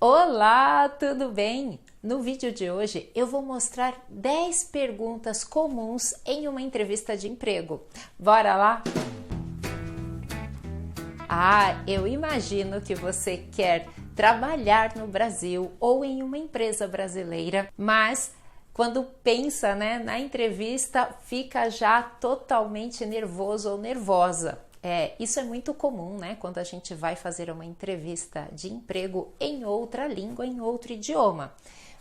Olá, tudo bem? No vídeo de hoje eu vou mostrar 10 perguntas comuns em uma entrevista de emprego. Bora lá? Eu imagino que você quer trabalhar no Brasil ou em uma empresa brasileira, mas quando pensa, na entrevista fica já totalmente nervoso ou nervosa. Isso é muito comum, quando a gente vai fazer uma entrevista de emprego em outra língua, em outro idioma.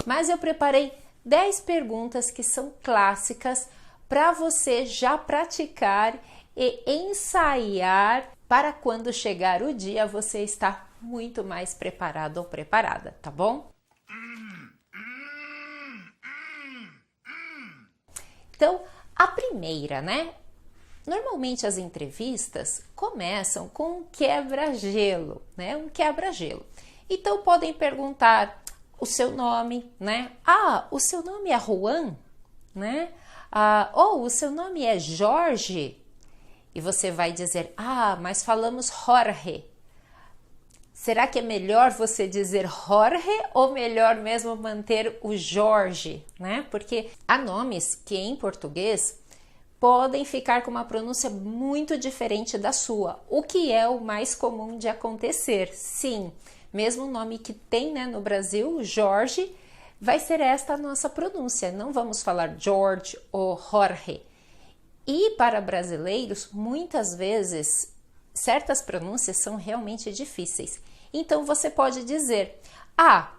Mas eu preparei 10 perguntas que são clássicas para você já praticar e ensaiar para quando chegar o dia você estar muito mais preparado ou preparada, tá bom? Então, a primeira, Normalmente as entrevistas começam com um quebra-gelo, Um quebra-gelo. Então podem perguntar o seu nome, o seu nome é Juan, ou o seu nome é Jorge. E você vai dizer, mas falamos Jorge. Será que é melhor você dizer Jorge ou melhor mesmo manter o Jorge, Porque há nomes que em português podem ficar com uma pronúncia muito diferente da sua, o que é o mais comum de acontecer. Sim, mesmo o nome que tem no Brasil, Jorge, vai ser esta a nossa pronúncia. Não vamos falar George ou Jorge. E para brasileiros, muitas vezes, certas pronúncias são realmente difíceis. Então você pode dizer,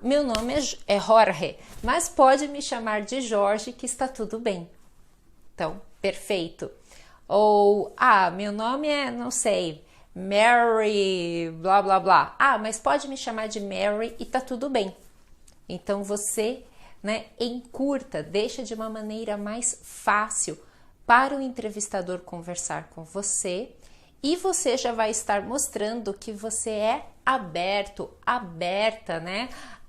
meu nome é Jorge, mas pode me chamar de Jorge que está tudo bem. Então, perfeito. Ou, meu nome é, não sei, Mary, blá, blá, blá. Mas pode me chamar de Mary e tá tudo bem. Então, você, encurta, deixa de uma maneira mais fácil para o entrevistador conversar com você e você já vai estar mostrando que você é aberto, aberta,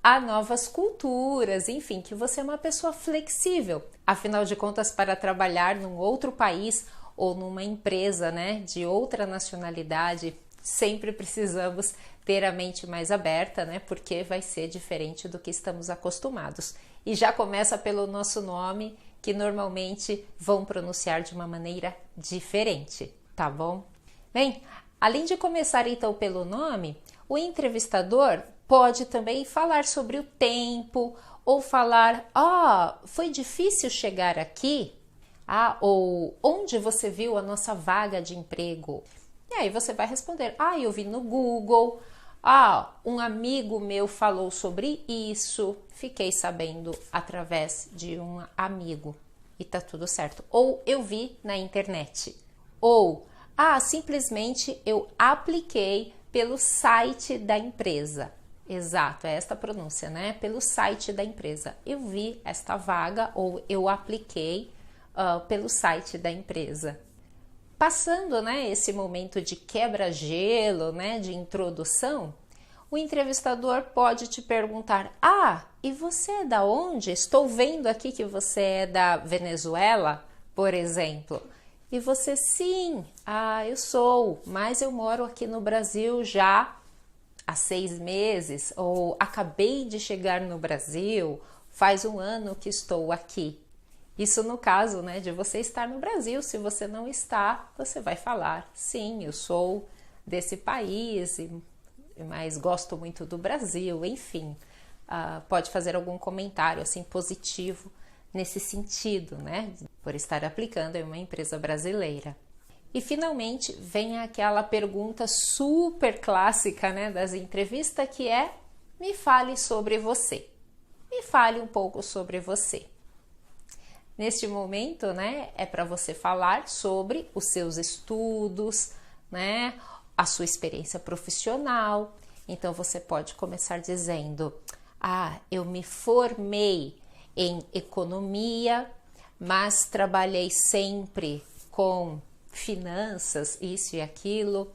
a novas culturas, enfim, que você é uma pessoa flexível. Afinal de contas, para trabalhar num outro país ou numa empresa, de outra nacionalidade, sempre precisamos ter a mente mais aberta, Porque vai ser diferente do que estamos acostumados. E já começa pelo nosso nome, que normalmente vão pronunciar de uma maneira diferente, tá bom? Bem, além de começar então pelo nome, o entrevistador pode também falar sobre o tempo, ou falar, foi difícil chegar aqui? Ou onde você viu a nossa vaga de emprego? E aí você vai responder, eu vi no Google, um amigo meu falou sobre isso, fiquei sabendo através de um amigo e tá tudo certo. Ou eu vi na internet. Ou, simplesmente eu apliquei pelo site da empresa. Exato, é esta a pronúncia, Pelo site da empresa. Eu vi esta vaga ou eu apliquei pelo site da empresa. Passando, esse momento de quebra-gelo, de introdução, o entrevistador pode te perguntar, e você é da onde? Estou vendo aqui que você é da Venezuela, por exemplo. E você, sim, eu sou, mas eu moro aqui no Brasil já há 6 meses, ou acabei de chegar no Brasil, faz 1 ano que estou aqui. Isso no caso, de você estar no Brasil. Se você não está, você vai falar, sim, eu sou desse país, mas gosto muito do Brasil, enfim. Pode fazer algum comentário assim positivo nesse sentido, por estar aplicando em uma empresa brasileira. E finalmente vem aquela pergunta super clássica, das entrevistas, que é: me fale sobre você. Me fale um pouco sobre você. Neste momento, é para você falar sobre os seus estudos, a sua experiência profissional. Então você pode começar dizendo: eu me formei em economia, mas trabalhei sempre com finanças, isso e aquilo.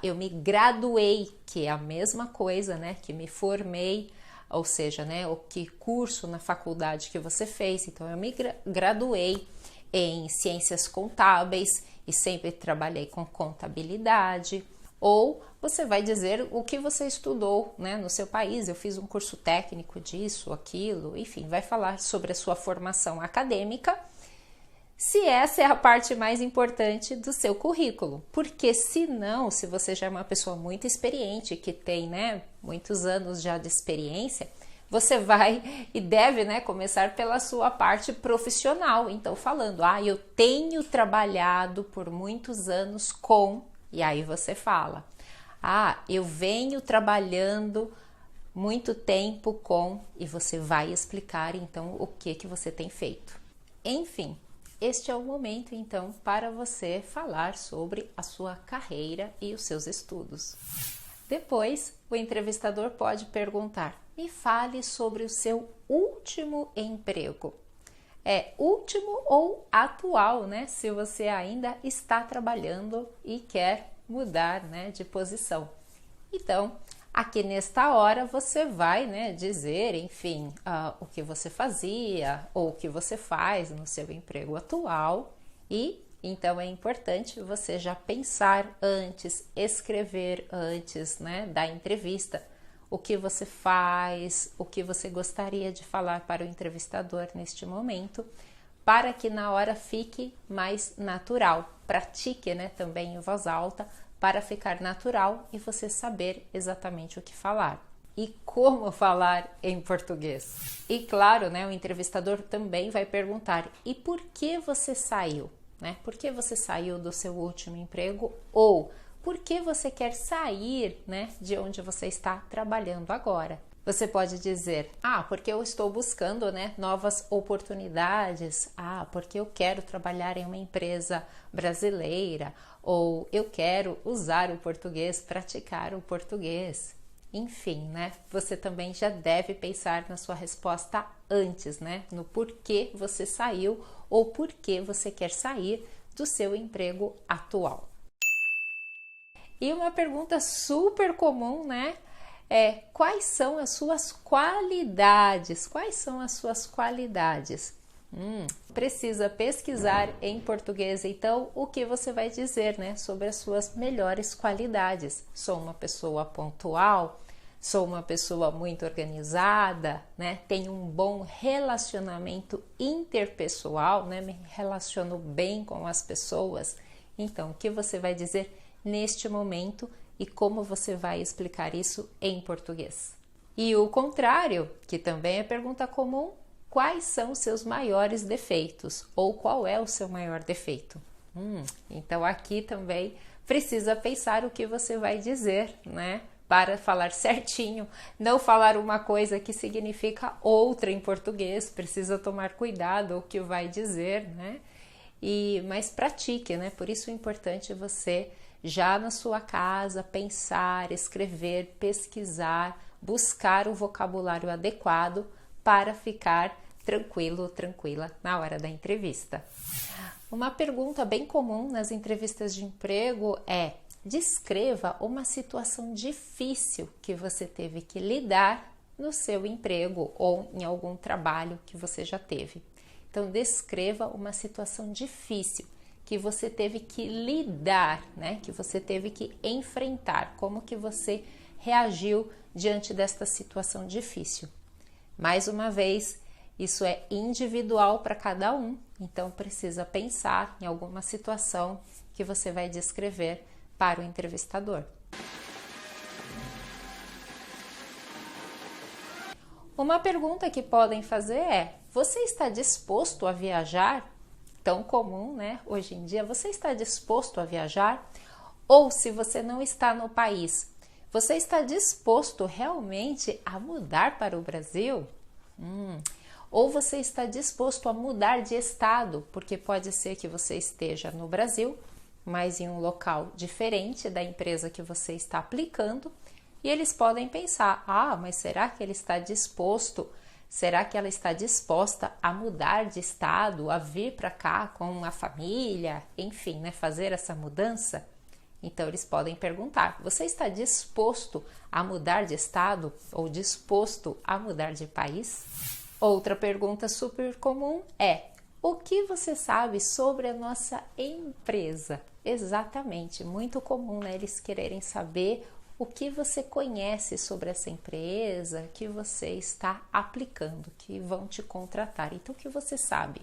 Eu me graduei, que é a mesma coisa, que me formei, ou seja, o que curso na faculdade que você fez. Então, eu me graduei em ciências contábeis e sempre trabalhei com contabilidade. Ou você vai dizer o que você estudou, né, no seu país. Eu fiz um curso técnico disso, aquilo, enfim, vai falar sobre a sua formação acadêmica, se essa é a parte mais importante do seu currículo. Porque se não, se você já é uma pessoa muito experiente, que tem, né, muitos anos já de experiência, você vai e deve, né, começar pela sua parte profissional. Então, falando, eu tenho trabalhado por muitos anos com, e aí você fala, eu venho trabalhando muito tempo com, e você vai explicar então o que você tem feito. Enfim, este é o momento então para você falar sobre a sua carreira e os seus estudos. Depois, o entrevistador pode perguntar: me fale sobre o seu último emprego. É último ou atual, né? Se você ainda está trabalhando e quer mudar, né, de posição. Então, aqui nesta hora você vai, né, dizer, enfim, o que você fazia ou o que você faz no seu emprego atual, e então é importante você já pensar antes, escrever antes, né, da entrevista, o que você faz, o que você gostaria de falar para o entrevistador neste momento, para que na hora fique mais natural. Pratique, né, também em voz alta, para ficar natural e você saber exatamente o que falar e como falar em português. E claro, né, o entrevistador também vai perguntar: e por que você saiu? Né? Por que você saiu do seu último emprego? Ou por que você quer sair, né, de onde você está trabalhando agora? Você pode dizer: porque eu estou buscando, né, novas oportunidades. Porque eu quero trabalhar em uma empresa brasileira. Ou eu quero usar o português, praticar o português. Enfim, né? Você também já deve pensar na sua resposta antes, né? No porquê você saiu ou porquê você quer sair do seu emprego atual. E uma pergunta super comum, né? Quais são as suas qualidades? Quais são as suas qualidades? Precisa pesquisar em português, então, o que você vai dizer, né, sobre as suas melhores qualidades. Sou uma pessoa pontual, sou uma pessoa muito organizada, né, tenho um bom relacionamento interpessoal, né, me relaciono bem com as pessoas. Então, o que você vai dizer neste momento e como você vai explicar isso em português? E o contrário, que também é pergunta comum: quais são os seus maiores defeitos? Ou qual é o seu maior defeito? Então aqui também precisa pensar o que você vai dizer, né? Para falar certinho, não falar uma coisa que significa outra em português, precisa tomar cuidado o que vai dizer, né? Mas pratique, né? Por isso é importante você já na sua casa pensar, escrever, pesquisar, buscar o vocabulário adequado para ficar tranquilo, tranquila na hora da entrevista. Uma pergunta bem comum nas entrevistas de emprego é: descreva uma situação difícil que você teve que lidar no seu emprego ou em algum trabalho que você já teve. Então, descreva uma situação difícil que você teve que lidar, né? Que você teve que enfrentar. Como que você reagiu diante desta situação difícil? Mais uma vez, isso é individual para cada um, então precisa pensar em alguma situação que você vai descrever para o entrevistador. Uma pergunta que podem fazer é: você está disposto a viajar? Tão comum, né? Hoje em dia, você está disposto a viajar? Ou se você não está no país, você está disposto realmente a mudar para o Brasil? Ou você está disposto a mudar de estado, porque pode ser que você esteja no Brasil, mas em um local diferente da empresa que você está aplicando, e eles podem pensar: mas será que ele está disposto? Será que ela está disposta a mudar de estado, a vir para cá com a família, enfim, né, fazer essa mudança? Então, eles podem perguntar: você está disposto a mudar de estado ou disposto a mudar de país? Outra pergunta super comum é: O que você sabe sobre a nossa empresa? Exatamente, muito comum, né, eles quererem saber o que você conhece sobre essa empresa que você está aplicando, que vão te contratar. Então, o que você sabe?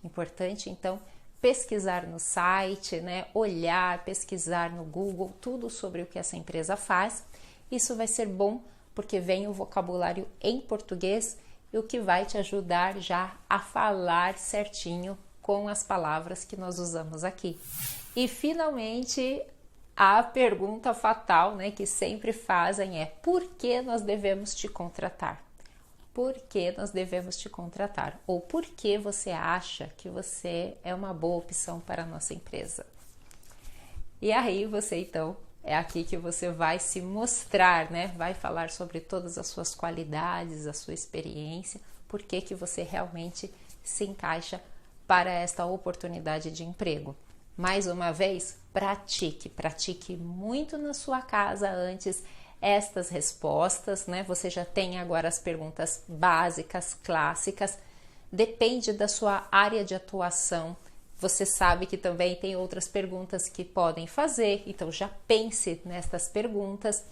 Importante, então, pesquisar no site, né? Olhar, pesquisar no Google, tudo sobre o que essa empresa faz. Isso vai ser bom porque vem o vocabulário em português e o que vai te ajudar já a falar certinho com as palavras que nós usamos aqui. E finalmente, a pergunta fatal, né, que sempre fazem é: por que nós devemos te contratar? Por que nós devemos te contratar? Ou por que você acha que você é uma boa opção para a nossa empresa? E aí você então, é aqui que você vai se mostrar, né? Vai falar sobre todas as suas qualidades, a sua experiência, por que você realmente se encaixa para esta oportunidade de emprego. Mais uma vez, pratique muito na sua casa antes estas respostas, né? Você já tem agora as perguntas básicas, clássicas, depende da sua área de atuação. Você sabe que também tem outras perguntas que podem fazer, então já pense nestas perguntas.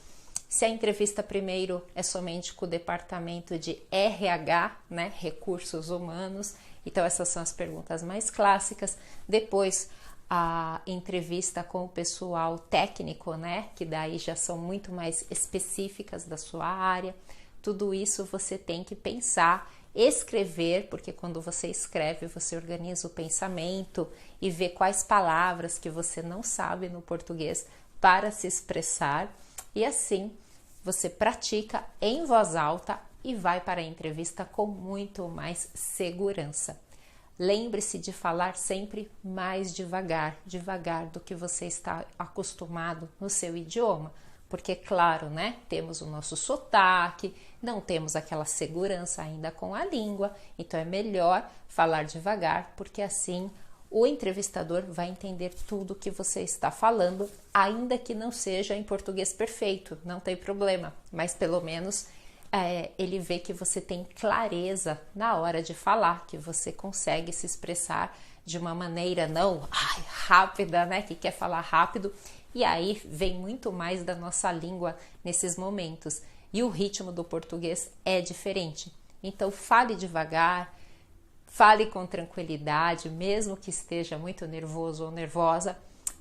Se a entrevista primeiro é somente com o departamento de RH, né? Recursos Humanos, então essas são as perguntas mais clássicas. Depois, a entrevista com o pessoal técnico, né? Que daí já são muito mais específicas da sua área. Tudo isso você tem que pensar, escrever, porque quando você escreve, você organiza o pensamento e vê quais palavras que você não sabe no português para se expressar. E assim, você pratica em voz alta e vai para a entrevista com muito mais segurança. Lembre-se de falar sempre mais devagar do que você está acostumado no seu idioma, porque claro, né, temos o nosso sotaque, não temos aquela segurança ainda com a língua, então é melhor falar devagar, porque assim o entrevistador vai entender tudo que você está falando, ainda que não seja em português perfeito, não tem problema, mas pelo menos ele vê que você tem clareza na hora de falar, que você consegue se expressar de uma maneira não rápida, né? Que quer falar rápido, e aí vem muito mais da nossa língua nesses momentos. E o ritmo do português é diferente. Então fale devagar, fale com tranquilidade, mesmo que esteja muito nervoso ou nervosa,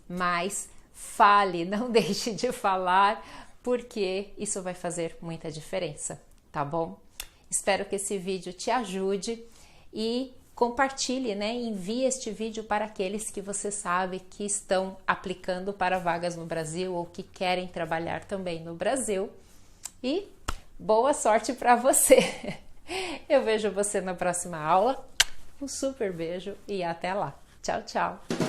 mas fale, não deixe de falar, porque isso vai fazer muita diferença, tá bom? Espero que esse vídeo te ajude e compartilhe, né? Envie este vídeo para aqueles que você sabe que estão aplicando para vagas no Brasil ou que querem trabalhar também no Brasil. E boa sorte para você! Eu vejo você na próxima aula. Um super beijo e até lá! Tchau, tchau!